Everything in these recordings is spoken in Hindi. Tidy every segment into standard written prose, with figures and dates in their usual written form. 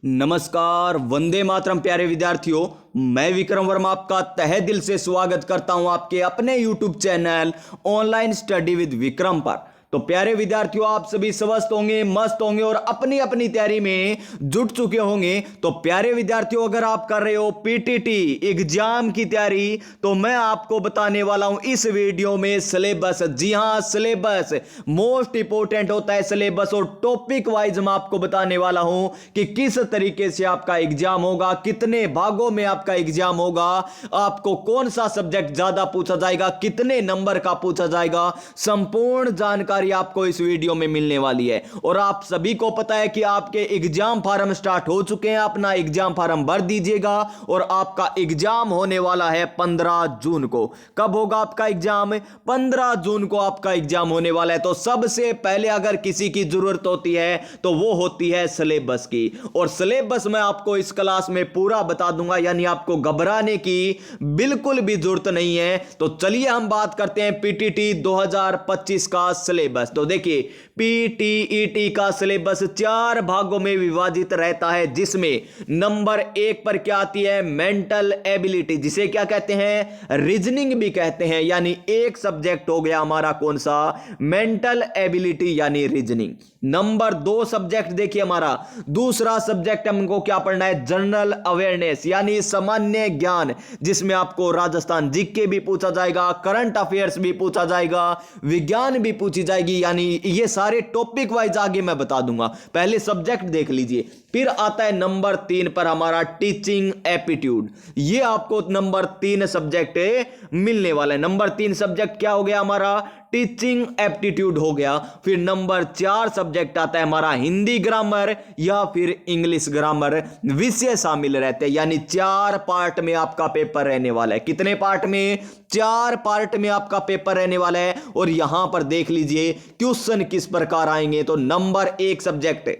नमस्कार, वंदे मातरम प्यारे विद्यार्थियों। मैं विक्रम वर्मा आपका तहे दिल से स्वागत करता हूं आपके अपने YouTube channel online study with Vikram पर। तो प्यारे विद्यार्थियों, आप सभी स्वस्थ होंगे, मस्त होंगे और अपनी अपनी तैयारी में जुट चुके होंगे। तो प्यारे विद्यार्थियों, अगर आप कर रहे हो पीटीटी एग्जाम की तैयारी, तो मैं आपको बताने वाला हूं इस वीडियो में सिलेबस। जी हां, सिलेबस मोस्ट इंपोर्टेंट होता है सिलेबस, और टॉपिक वाइज मैं आपको बताने वाला हूं कि किस तरीके से आपका एग्जाम होगा, कितने भागों में आपका एग्जाम होगा, आपको कौन सा सब्जेक्ट ज्यादा पूछा जाएगा, कितने नंबर का पूछा जाएगा। संपूर्ण जानकारी आपको इस वीडियो में मिलने वाली है। और आप सभी को पता है कि आपके एग्जाम फॉर्म स्टार्ट हो चुके हैं। अपना एग्जाम फॉर्म भर दीजिएगा और आपका एग्जाम होने वाला है 15 जून को। कब होगा आपका एग्जाम? 15 जून को आपका एग्जाम होने वाला है। तो सबसे पहले अगर किसी की जरूरत होती है तो वो होती है सिलेबस की, और सिलेबस मैं आपको इस क्लास में पूरा बता दूंगा, यानी आपको घबराने की बिल्कुल भी जरूरत नहीं है। तो चलिए हम बात करते हैं पीटीटी 2025 का सिलेबस। तो देखिए, पीटीईटी का सिलेबस 4 भागों में विभाजित रहता है, जिसमें नंबर 1 पर क्या आती है? मेंटल एबिलिटी, जिसे क्या कहते हैं? रीजनिंग भी कहते हैं। यानी एक सब्जेक्ट हो गया हमारा कौन सा? मेंटल एबिलिटी यानी रीजनिंग। नंबर 2 सब्जेक्ट देखिए हमारा, दूसरा सब्जेक्ट हमको क्या पढ़ना है? जनरल अवेयरनेस यानी सामान्य ज्ञान, जिसमें आपको राजस्थान जीके भी पूछा जाएगा, करंट अफेयर्स भी पूछा जाएगा, विज्ञान भी पूछी जाएगी। यानी ये सारे टॉपिक वाइज आगे मैं बता दूंगा। पहले सब्जेक्ट देख लीजिए। फिर आता है नंबर 3 पर हमारा टीचिंग एप्टीट्यूड। ये आपको नंबर 3 सब्जेक्ट मिलने वाला है। नंबर 3 सब्जेक्ट क्या हो गया हमारा? टीचिंग एप्टीट्यूड हो गया। फिर नंबर 4 सब्जेक्ट आता है हमारा हिंदी ग्रामर या फिर इंग्लिश ग्रामर। विषय शामिल रहते हैं, यानी 4 पार्ट में आपका पेपर रहने वाला है। कितने पार्ट में? 4 पार्ट में आपका पेपर रहने वाला है। और यहां पर देख लीजिए क्वेश्चन किस प्रकार आएंगे। तो नंबर 1 सब्जेक्ट,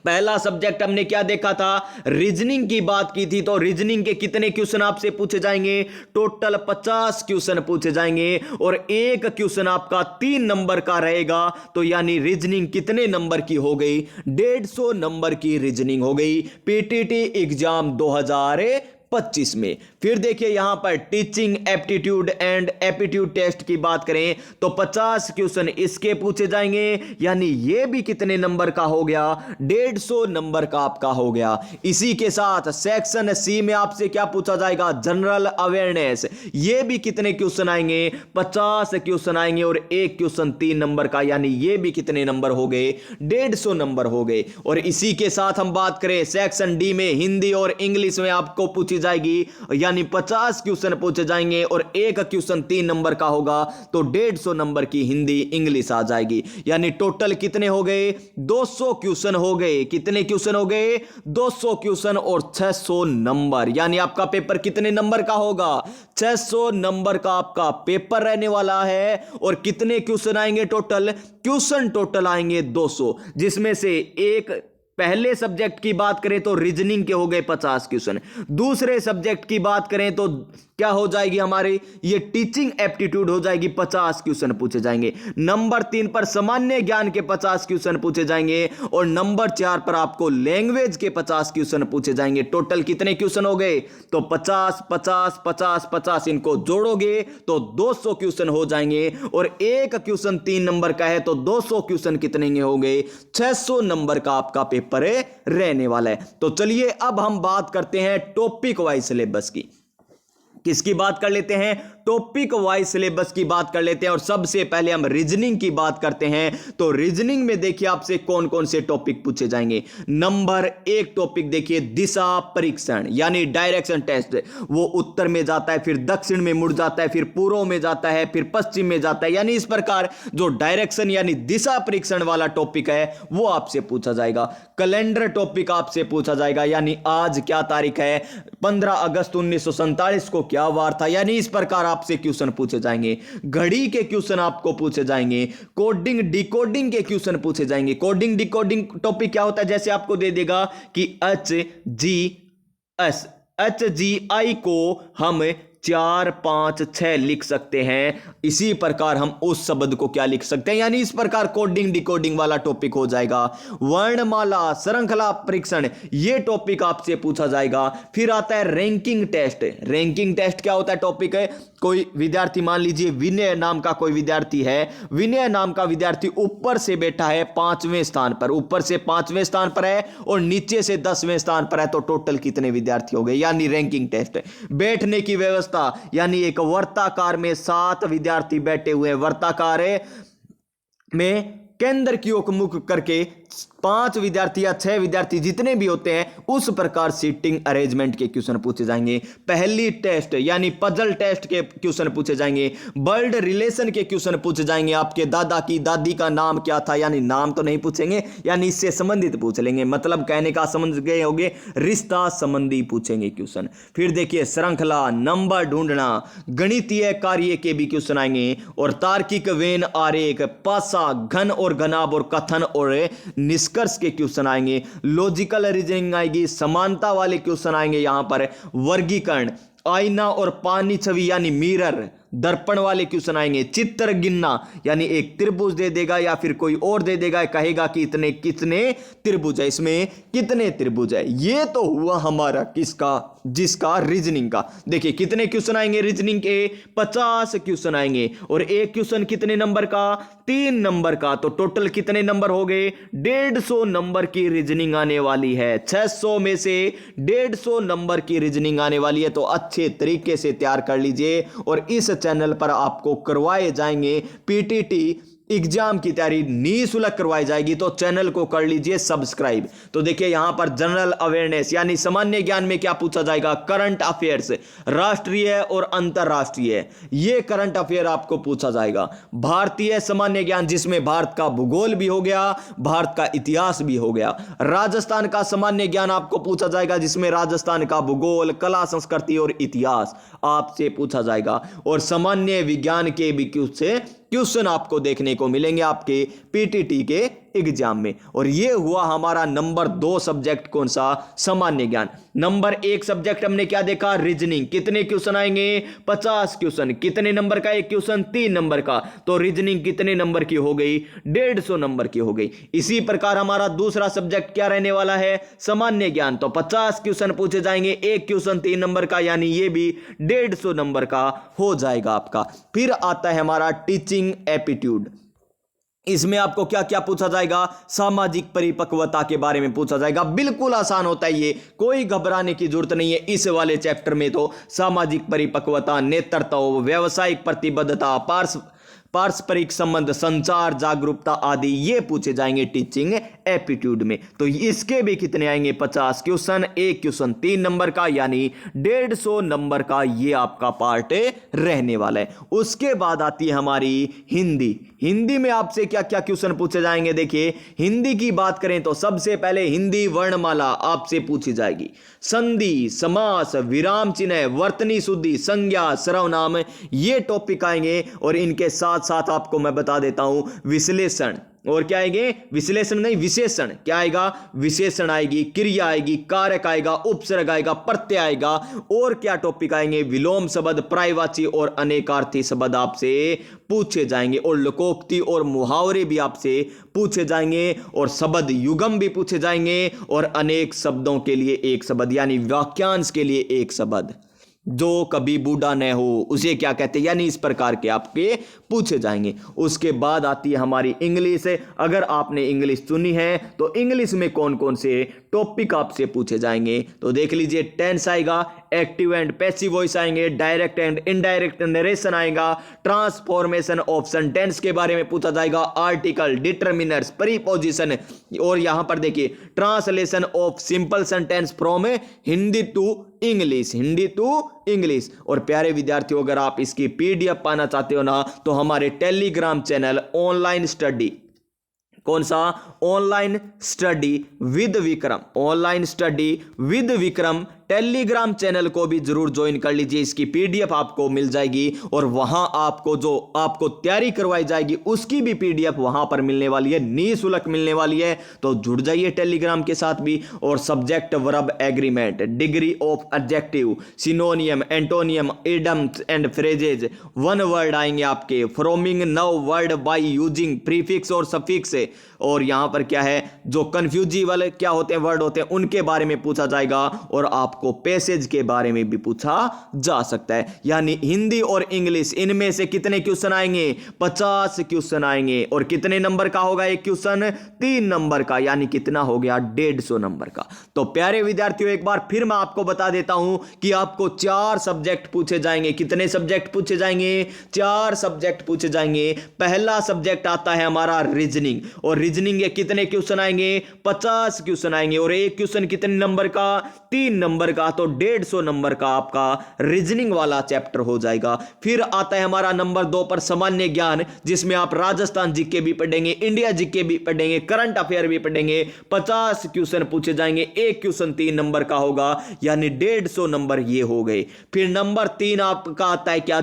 पहला सब्जेक्ट हमने क्या देखा था? रीजनिंग की बात की थी। तो रीजनिंग के कितने क्वेश्चन आपसे पूछे जाएंगे? टोटल 50 क्वेश्चन पूछे जाएंगे, और एक क्वेश्चन आपका 3 नंबर का रहेगा। तो यानी रीजनिंग कितने नंबर की हो गई? 150 नंबर की रीजनिंग हो गई पीटीटी एग्जाम 2025 में। फिर देखिए यहां पर teaching aptitude and aptitude test की बात करें तो 50 क्वेश्चन इसके पूछे जाएंगे, यानी ये भी कितने नंबर का हो गया? 150 नंबर का आपका हो गया। इसी के साथ सेक्शन सी में आपसे क्या पूछा जाएगा? General awareness. ये भी कितने क्वेश्चन आएंगे? 50 क्वेश्चन आएंगे, और एक क्वेश्चन 3 नंबर का, यानी ये भी कितने नंबर हो गए? 150 नंबर हो गए। और इसी के साथ हम बात करें सेक्शन डी में, हिंदी और इंग्लिश में आपको पूछी जाएगी, यानी 50 क्वेश्चन पूछे जाएंगे, और एक क्वेश्चन 3 नंबर का होगा। तो 150 नंबर की हिंदी इंग्लिश आ जाएगी। यानी टोटल कितने हो गए? 200 क्वेश्चन हो गए। कितने क्वेश्चन हो गए? 200 क्वेश्चन और 600 नंबर। यानी आपका पेपर कितने नंबर का होगा? 600 नंबर का आपका पेपर रहने वाला है। और कितने क्वेश्चन आएंगे टोटल? क्वेश्चन टोटल आएंगे 200, जिसमें से एक पहले सब्जेक्ट की बात करें तो रीजनिंग के हो गए 50 क्वेश्चन। दूसरे सब्जेक्ट की बात करें तो क्या हो जाएगी हमारी? ये टीचिंग एप्टीट्यूड हो जाएगी, 50 क्वेश्चन पूछे जाएंगे। नंबर 3 पर सामान्य ज्ञान के 50 क्वेश्चन पूछे जाएंगे, और नंबर 4 पर आपको लैंग्वेज के 50 क्वेश्चन पूछे जाएंगे। टोटल कितने क्वेश्चन हो गए? तो 50 50 50 50, इनको जोड़ोगे तो 200 क्वेश्चन हो जाएंगे। और एक क्वेश्चन 3 नंबर का है, तो 200 क्वेश्चन कितने हो गए? 600 नंबर का आपका पेपर रहने वाला है। तो चलिए अब हम बात करते हैं टॉपिक वाइज सिलेबस की। किसकी बात कर लेते हैं? टॉपिक वाइज सिलेबस की बात कर लेते हैं। और सबसे पहले हम रीजनिंग की बात करते हैं। तो रीजनिंग में देखिए आपसे कौन कौन से टॉपिक पूछे जाएंगे। नंबर 1 टॉपिक देखिए, दिशा परीक्षण यानी डायरेक्शन टेस्ट। वो उत्तर में जाता है, फिर दक्षिण में मुड़ जाता है, फिर पूर्व में जाता है, फिर पश्चिम में जाता है। यानी इस प्रकार जो डायरेक्शन यानी दिशा परीक्षण वाला टॉपिक है वो आपसे पूछा जाएगा। कैलेंडर टॉपिक आपसे पूछा जाएगा, यानी आज क्या तारीख है? 15 अगस्त 1947 को क्या वार था? यानी इस प्रकार आपसे क्वेश्चन पूछे जाएंगे। घड़ी के क्वेश्चन आपको पूछे जाएंगे। कोडिंग डिकोडिंग के क्वेश्चन पूछे जाएंगे। कोडिंग डिकोडिंग टॉपिक क्या होता है? जैसे आपको दे देगा कि HGI को हम 4 5 6 लिख सकते हैं। इसी प्रकार हम उस शब्द को क्या लिख सकते हैं, यानी इस प्रकार कोडिंग डिकोडिंग वाला टॉपिक हो जाएगा। वर्णमाला श्रृंखला परीक्षण, यह टॉपिक आपसे पूछा जाएगा। फिर आता है रैंकिंग टेस्ट। रैंकिंग टेस्ट क्या होता है, टॉपिक है कोई विद्यार्थी, मान लीजिए विनय नाम का कोई विद्यार्थी है, विनय नाम का विद्यार्थी ऊपर से बैठा है 5वें स्थान पर, ऊपर से 5वें स्थान पर है और नीचे से 10वें स्थान पर है, तो टोटल कितने विद्यार्थी हो गए, यानी रैंकिंग टेस्ट। बैठने की व्यवस्था, यानी एक वर्ताकार में 7 विद्यार्थी बैठे हुए हैं, वर्ताकार में केंद्र की ओर मुख करके 5 विद्यार्थी या 6 विद्यार्थी जितने भी होते हैं उस प्रकार सीटिंग अरेंजमेंट के क्वेश्चन पूछे जाएंगे। पहली टेस्ट यानी पजल टेस्ट के क्वेश्चन पूछे जाएंगे। ब्लड रिलेशन के क्वेश्चन पूछे जाएंगे। आपके दादा की दादी का नाम क्या था, यानी नाम तो नहीं पूछेंगे, यानी इससे संबंधित पूछ लेंगे, मतलब कहने का समझ गए होंगे, रिश्ता संबंधी पूछेंगे क्वेश्चन। फिर देखिए श्रृंखला, नंबर ढूंढना, गणितीय कार्य के भी क्वेश्चन आएंगे और तार्किक वेन आरेख, पासा, घन और घनाभ और कथन और निष्कर्ष के क्वेश्चन आएंगे। लॉजिकल रीजनिंग आएगी, समानता वाले क्वेश्चन आएंगे। यहां पर वर्गीकरण, आईना और पानी छवि यानी मिरर, दर्पण वाले क्वेश्चन आएंगे। चित्र गिनना, यानी एक त्रिभुज दे देगा या फिर कोई और दे देगा, कहेगा कि इतने कितने त्रिभुज है, इसमें कितने त्रिभुज है। ये तो हुआ हमारा किसका, जिसका रीजनिंग का। देखिए कितने क्वेश्चन आएंगे रीजनिंग के, 50 क्वेश्चन आएंगे और एक क्वेश्चन कितने नंबर का, 3 नंबर का, तो टोटल कितने नंबर हो गए, 150 नंबर की रीजनिंग आने वाली है। 600 में से 150 नंबर की रीजनिंग आने वाली है, तो अच्छे तरीके से तैयार कर लीजिए और इस चैनल पर आपको करवाए जाएंगे पीटीटी एग्जाम की तैयारी निःशुल्क करवाई जाएगी, तो चैनल को कर लीजिए सब्सक्राइब। तो देखिए यहां पर जनरल अवेयरनेस यानी सामान्य ज्ञान में क्या पूछा जाएगा, करंट अफेयर्स, राष्ट्रीय और अंतरराष्ट्रीय, ये करंट अफेयर आपको पूछा जाएगा। भारतीय सामान्य ज्ञान जिसमें भारत का भूगोल भी हो गया, भारत का इतिहास भी हो गया। राजस्थान का सामान्य ज्ञान आपको पूछा जाएगा जिसमें राजस्थान का भूगोल, कला, संस्कृति और इतिहास आपसे पूछा जाएगा। और सामान्य विज्ञान के भी क्वेश्चन आपको देखने को मिलेंगे आपके पीटीटी के एग्जाम में। और ये हुआ हमारा नंबर 2 सब्जेक्ट, कौन सा, सामान्य ज्ञान। नंबर 1 सब्जेक्ट हमने क्या देखा, रीजनिंग। कितने क्वेश्चन आएंगे, 50 क्वेश्चन। कितने नंबर का एक क्वेश्चन, 3 नंबर का, तो रीजनिंग कितने नंबर की हो गई, 150 नंबर की हो गई। इसी प्रकार हमारा दूसरा सब्जेक्ट क्या रहने वाला है, सामान्य ज्ञान, तो 50 क्वेश्चन पूछे जाएंगे, एक क्वेश्चन 3 नंबर का, यानी ये भी 150 नंबर का हो जाएगा आपका। फिर आता है हमारा टीचिंग एप्टीट्यूड। इसमें आपको क्या क्या पूछा जाएगा, सामाजिक परिपक्वता के बारे में पूछा जाएगा। बिल्कुल आसान होता है ये, कोई घबराने की जरूरत नहीं है। इस वाले चैप्टर में तो सामाजिक परिपक्वता, नेतृत्व, व्यावसायिक प्रतिबद्धता, पारस्परिक संबंध, संचार, जागरूकता आदि ये पूछे जाएंगे टीचिंग एप्टीट्यूड में। तो इसके भी कितने आएंगे, 50 क्वेश्चन, एक क्वेश्चन 3 नंबर का, यानी 150 नंबर का ये आपका पार्ट रहने वाला है। उसके बाद आती है हमारी हिंदी। हिंदी में आपसे क्या क्या क्वेश्चन पूछे जाएंगे, देखिए हिंदी की बात करें तो सबसे पहले हिंदी वर्णमाला आपसे पूछी जाएगी। संधि, समास, विराम चिन्ह, वर्तनी शुद्धि, संज्ञा, सर्वनाम, ये टॉपिक आएंगे। और इनके साथ साथ आपको मैं बता देता हूं विश्लेषण, और क्या आएंगे, विश्लेषण नहीं विशेषण, क्या आएगा, विशेषण आएगी, क्रिया आएगी, कारक आएगा, उपसर्ग आएगा, प्रत्यय आएगा। और क्या टॉपिक आएंगे, विलोम शब्द, पर्यायवाची और अनेकार्थी शब्द आपसे पूछे जाएंगे। और लोकोक्ति और मुहावरे भी आपसे पूछे जाएंगे और शब्द युगम भी पूछे जाएंगे। और अनेक शब्दों के लिए एक शब्द, यानी वाक्यांश के लिए एक शब्द, जो कभी बूढ़ा न हो उसे क्या कहते हैं, यानी इस प्रकार के आपके पूछे जाएंगे। उसके बाद आती है हमारी इंग्लिश। अगर आपने इंग्लिश चुनी है तो इंग्लिश में कौन कौन से टॉपिक आपसे पूछे जाएंगे, तो देख लीजिए। टेंस आएगा, एक्टिव एंड पैसिव वॉइस आएंगे, डायरेक्ट एंड इनडायरेक्ट नरेशन आएगा, ट्रांसफॉर्मेशन ऑफ सेंटेंस के बारे में पूछा जाएगा, आर्टिकल, डिटरमिनर्स, प्रीपोजिशन। और यहां पर देखिए translation of simple sentence from Hindi to English, Hindi to English. और प्यारे विद्यार्थियों, अगर आप इसकी पीडीएफ पाना चाहते हो ना, तो हमारे टेलीग्राम चैनल ऑनलाइन स्टडी कौन सा? Online study with Vikram. Online study with Vikram Telegram channel को भी जरूर ज्वाइन कर लीजिए। इसकी पीडीएफ आपको मिल जाएगी और वहां आपको जो आपको तैयारी करवाई जाएगी उसकी भी पीडीएफ वहां पर मिलने वाली है, निःशुल्क मिलने वाली है। तो जुड़ जाइए टेलीग्राम के साथ भी। और subject verb agreement, degree of adjective, synonym, antonym, idioms and phrases, one word आएंगे आपके, forming now word by using prefix और सफिक्स। और यहां पर क्या है, जो कंफ्यूजिबल क्या होते हैं वर्ड होते हैं उनके बारे में पूछा जाएगा और आपको पैसेज के बारे में भी पूछा जा सकता है। यानी हिंदी और इंग्लिश इनमें से कितने क्वेश्चन आएंगे? 50 क्वेश्चन आएंगे। और कितने नंबर का होगा एक क्वेश्चन? 3 नंबर का, यानी कितना हो गया? 150 नंबर का। तो प्यारे विद्यार्थियों, एक बार फिर मैं आपको बता देता हूं कि आपको 4 सब्जेक्ट पूछे जाएंगे। कितने सब्जेक्ट पूछे जाएंगे? 4 सब्जेक्ट पूछे जाएंगे। पहला सब्जेक्ट आता है हमारा रीजनिंग, और रीजनिंग के कितने क्वेश्चन आएंगे? 50 क्वेश्चन आएंगे। और एक क्वेश्चन कितने नंबर का? 3 नंबर का। तो 150 नंबर का आपका रीजनिंग वाला चैप्टर हो जाएगा। फिर आता है हमारा नंबर 2 पर सामान्य ज्ञान, जिसमें आप राजस्थान जीके भी पढ़ेंगे, इंडिया जीके भी पढ़ेंगे, करंट अफेयर भी पढ़ेंगे। 50 क्वेश्चन पूछे जाएंगे। एक क्वेश्चन 3 नंबर का होगा, यानी 150 नंबर ये हो गए। फिर नंबर 3 आपका आता है क्या?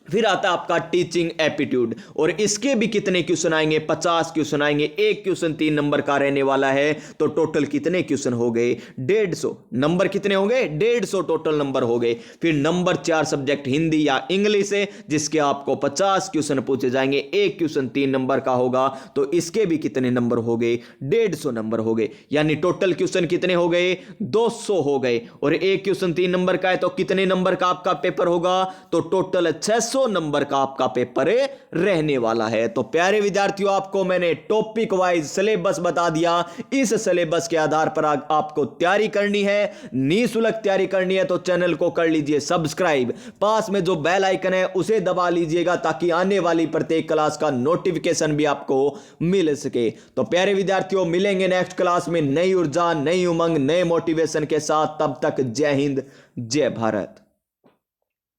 फिर आता है आपका टीचिंग एप्टीट्यूड, और इसके भी कितने क्वेश्चन आएंगे? 50 क्वेश्चन आएंगे। एक क्वेश्चन 3 नंबर का रहने वाला है। तो टोटल कितने क्वेश्चन हो गए? 150 नंबर। कितने हो गए? 150 टोटल नंबर हो गए। फिर नंबर 4 सब्जेक्ट हिंदी या इंग्लिश है, जिसके आपको 50 क्वेश्चन पूछे जाएंगे। एक क्वेश्चन 3 नंबर का होगा। तो इसके भी कितने नंबर हो गए? 150 नंबर हो गए। यानी टोटल क्वेश्चन कितने हो गए? 200 हो गए। और एक क्वेश्चन 3 नंबर का है, तो कितने नंबर का आपका पेपर होगा? तो टोटल 600 नंबर का आपका पेपर रहने वाला है। तो प्यारे विद्यार्थियों, आपको मैंने टॉपिक वाइज सिलेबस बता दिया। इस सिलेबस के आधार पर आपको तैयारी करनी है, निःशुल्क तैयारी करनी है। तो चैनल को कर लीजिए सब्सक्राइब, पास में जो बेल आइकन है उसे दबा लीजिएगा, ताकि आने वाली प्रत्येक क्लास का नोटिफिकेशन भी आपको मिल सके। तो प्यारे विद्यार्थियों, मिलेंगे नेक्स्ट क्लास में नई ऊर्जा, नई उमंग, नए मोटिवेशन के साथ। तब तक जय हिंद, जय भारत।